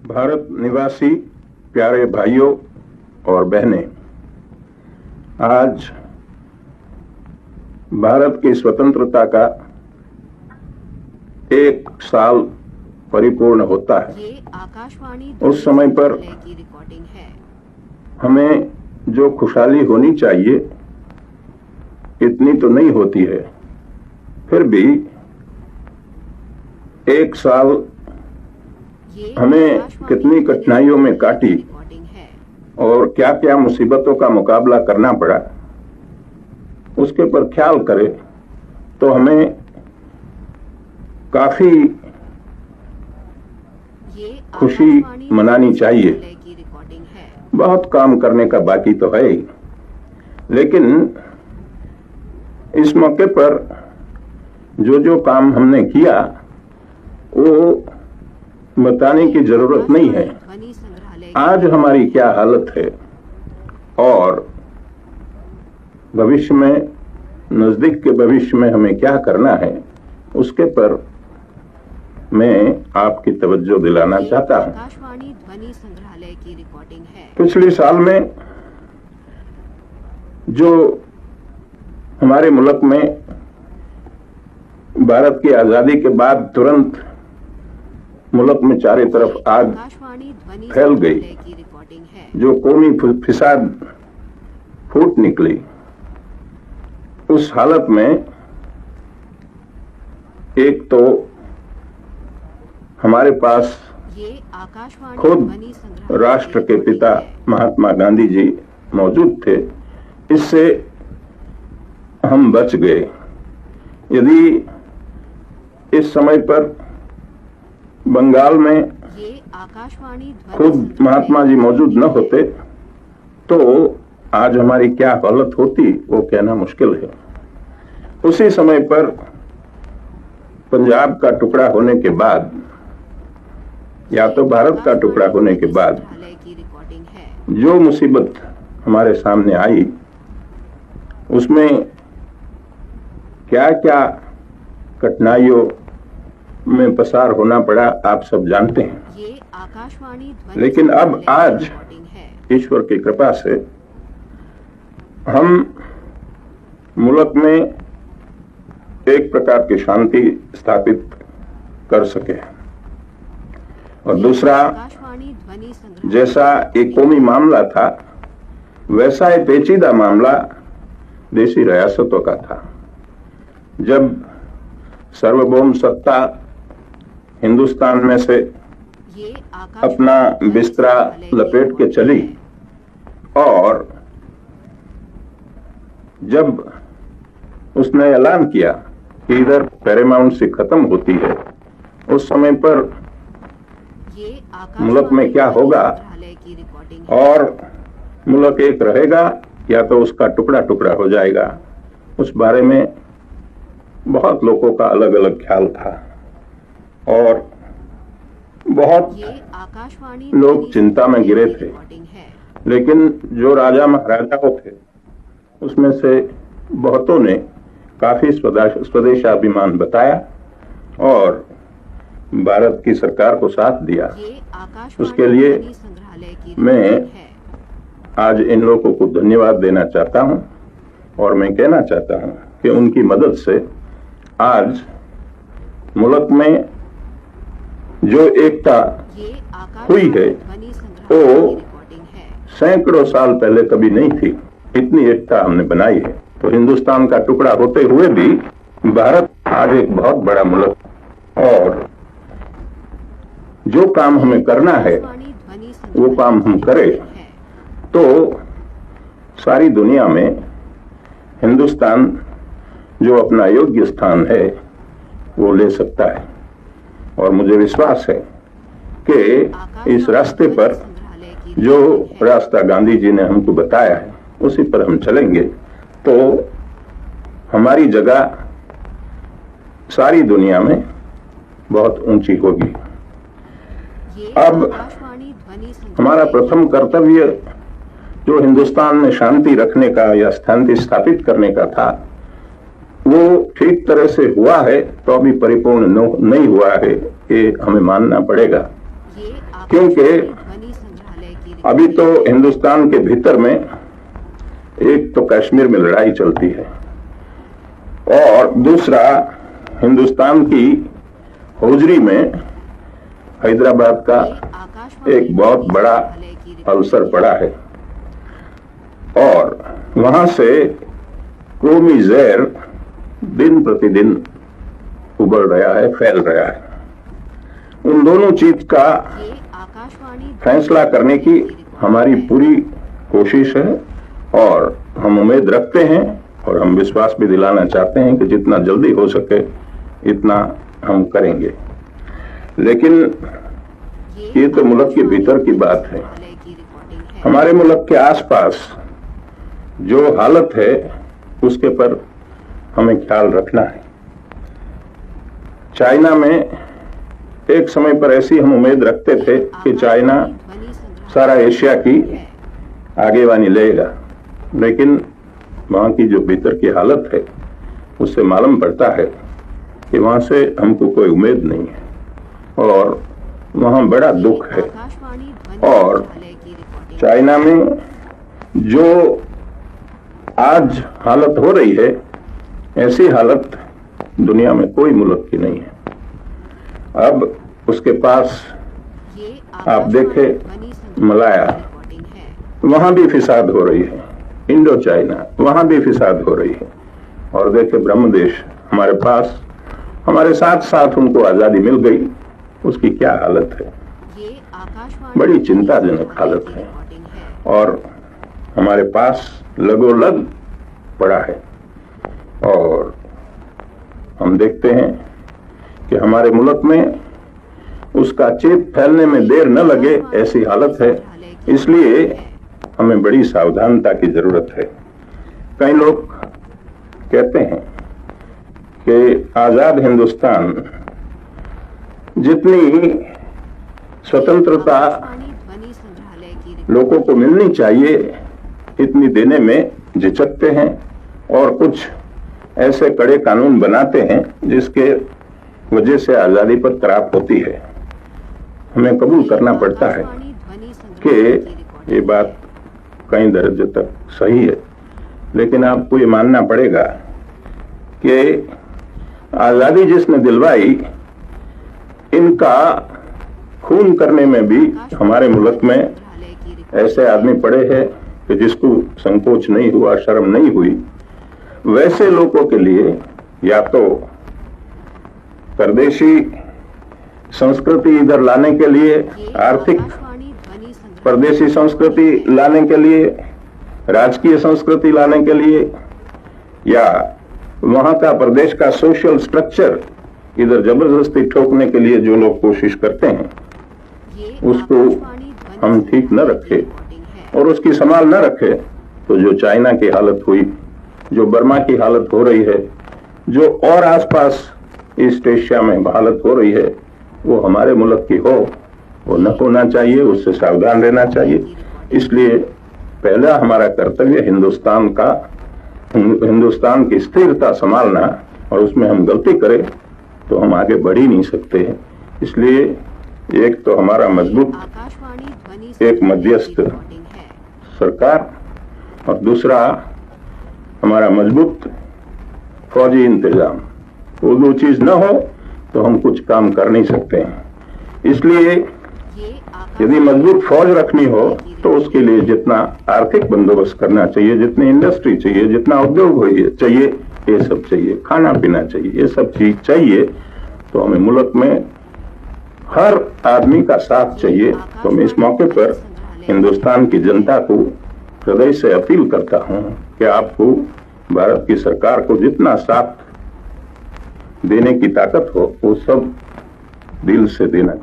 भारत निवासी प्यारे भाइयों और बहनें, आज भारत की स्वतंत्रता का 1 साल परिपूर्ण होता है। ये आकाशवाणी उस समय पर की रिकॉर्डिंग है। हमें जो खुशहाली होनी चाहिए इतनी तो नहीं होती है, फिर भी 1 साल हमें कितनी कठिनाइयों में काटी और क्या क्या मुसीबतों का मुकाबला करना पड़ा, उसके पर ख्याल करें तो हमें काफी खुशी मनानी चाहिए। बहुत काम करने का बाकी तो है ही, लेकिन इस मौके पर जो काम हमने किया वो बताने की जरूरत नहीं है। आज हमारी क्या हालत है और भविष्य में, नजदीक के भविष्य में हमें क्या करना है, उसके पर मैं आपकी तवज्जो दिलाना चाहता हूं। आकाशवाणी ध्वनि संग्रहालय की रिकॉर्डिंग है। पिछले साल में जो हमारे मुल्क में भारत की आजादी के बाद तुरंत मुल्क में चारों तरफ आग फैल गई, जो कौमी फिसाद फूट निकली, उस हालत में एक तो हमारे पास खुद राष्ट्र के पिता महात्मा गांधी जी मौजूद थे, इससे हम बच गए। यदि इस समय पर बंगाल में खुद महात्मा जी मौजूद न होते तो आज हमारी क्या हालत होती वो कहना मुश्किल है। उसी समय पर पंजाब का टुकड़ा होने के बाद या तो भारत का टुकड़ा होने के बाद जो मुसीबत हमारे सामने आई, उसमें क्या क्या कठिनाइयों में पसार होना पड़ा आप सब जानते हैं। ये आकाशवाणी लेकिन अब आज ईश्वर की कृपा से हम मुल्क में एक प्रकार की शांति स्थापित कर सके, और दूसरा, जैसा एक कौमी मामला था वैसा एक पेचीदा मामला देशी रियासतों का था। जब सार्वभौम सत्ता हिंदुस्तान में से अपना बिस्तरा लपेट के चली और जब उसने ऐलान किया कि इधर पैरामाउंट से खत्म होती है, उस समय पर मुल्क में क्या होगा और मुल्क एक रहेगा या तो उसका टुकड़ा टुकड़ा हो जाएगा, उस बारे में बहुत लोगों का अलग अलग ख्याल था और बहुत लोग चिंता में गिरे थे। लेकिन जो राजा महाराजाओं थे उसमें से बहुतों ने काफी स्वदेशाभिमान बताया और भारत की सरकार को साथ दिया। उसके लिए मैं आज इन लोगों को धन्यवाद देना चाहता हूं और मैं कहना चाहता हूं कि उनकी मदद से आज मुल्क में जो एकता हुई है वो सैकड़ों साल पहले कभी नहीं थी। इतनी एकता हमने बनाई है। तो हिंदुस्तान का टुकड़ा होते हुए भी भारत आज एक बहुत बड़ा मुल्क, और जो काम हमें करना है वो काम हम करें तो सारी दुनिया में हिंदुस्तान जो अपना योग्य स्थान है वो ले सकता है। और मुझे विश्वास है कि इस रास्ते पर जो रास्ता गांधी जी ने हमको बताया है उसी पर हम चलेंगे तो हमारी जगह सारी दुनिया में बहुत ऊंची होगी। अब हमारा प्रथम कर्तव्य जो हिंदुस्तान में शांति रखने का या शांति स्थापित करने का था वो ठीक तरह से हुआ है तो अभी परिपूर्ण नहीं हुआ है, ये हमें मानना पड़ेगा। ये क्योंकि ध्वनि संग्रहालय की अभी तो हिंदुस्तान के भीतर में एक तो कश्मीर में लड़ाई चलती है और दूसरा हिंदुस्तान की होजरी में हैदराबाद का एक बहुत बड़ा अवसर पड़ा है और वहां से कौमी जहर दिन प्रतिदिन उबल रहा है, फैल रहा है। उन दोनों चीज का फैसला करने की हमारी पूरी कोशिश है और हम उम्मीद रखते हैं और हम विश्वास भी दिलाना चाहते हैं कि जितना जल्दी हो सके इतना हम करेंगे। लेकिन ये तो मुल्क के भीतर की बात है। हमारे मुल्क के आसपास जो हालत है उसके पर हमें ख्याल रखना है। चाइना में एक समय पर ऐसी हम उम्मीद रखते थे कि चाइना सारा एशिया की आगेवानी लेगा, लेकिन वहाँ की जो भीतर की हालत है उससे मालूम पड़ता है कि वहाँ से हमको कोई उम्मीद नहीं है और वहाँ बड़ा दुख है। और चाइना में जो आज हालत हो रही है ऐसी हालत दुनिया में कोई मुल्क की नहीं है। अब उसके पास आप देखें मलाया, वहां भी फिसाद हो रही है, इंडो चाइना वहां भी फिसाद हो रही है और देखे ब्रह्मदेश हमारे पास, हमारे साथ साथ उनको आजादी मिल गई, उसकी क्या हालत है। बड़ी चिंताजनक हालत है और हमारे पास लगोलग पड़ा है और हम देखते हैं कि हमारे मुल्क में उसका चेप फैलने में देर न लगे ऐसी हालत है। इसलिए हमें बड़ी सावधानता की जरूरत है। कई लोग कहते हैं कि आजाद हिंदुस्तान जितनी स्वतंत्रता लोगों को मिलनी चाहिए इतनी देने में झिझकते हैं और कुछ ऐसे कड़े कानून बनाते हैं जिसके वजह से आजादी पर तराप होती है। हमें कबूल करना पड़ता है कि ये बात कई दर्जे तक सही है, लेकिन आपको ये मानना पड़ेगा कि आजादी जिसने दिलवाई, इनका खून करने में भी हमारे मुल्क में ऐसे आदमी पड़े हैं कि जिसको संकोच नहीं हुआ, शर्म नहीं हुई। वैसे लोगों के लिए या तो परदेशी संस्कृति इधर लाने के लिए, आर्थिक परदेशी संस्कृति लाने के लिए, राजकीय संस्कृति लाने के लिए, या वहां का प्रदेश का सोशल स्ट्रक्चर इधर जबरदस्ती ठोकने के लिए जो लोग कोशिश करते हैं, उसको हम ठीक न रखे और उसकी संभाल न रखे तो जो चाइना की हालत हुई, जो बर्मा की हालत हो रही है, जो और आसपास ईस्ट एशिया में हालत हो रही है, वो हमारे मुल्क की हो, वो न होना चाहिए। उससे सावधान रहना चाहिए। इसलिए पहला हमारा कर्तव्य हिंदुस्तान की स्थिरता संभालना, और उसमें हम गलती करें तो हम आगे बढ़ ही नहीं सकते हैं। इसलिए एक तो हमारा मजबूत एक मध्यस्थ सरकार और दूसरा हमारा मजबूत फौजी इंतजाम, वो दो चीज न हो तो हम कुछ काम कर नहीं सकते हैं। इसलिए यदि मजबूत फौज रखनी हो तो उसके लिए जितना आर्थिक बंदोबस्त करना चाहिए, जितनी इंडस्ट्री चाहिए, जितना उद्योग चाहिए, ये सब चाहिए, खाना पीना चाहिए, ये सब चीज चाहिए, तो हमें मुल्क में हर आदमी का साथ चाहिए। तो मैं इस मौके पर हिंदुस्तान की जनता को हृदय से अपील करता हूं कि आपको भारत की सरकार को जितना साथ देने की ताकत हो वो सब दिल से देना।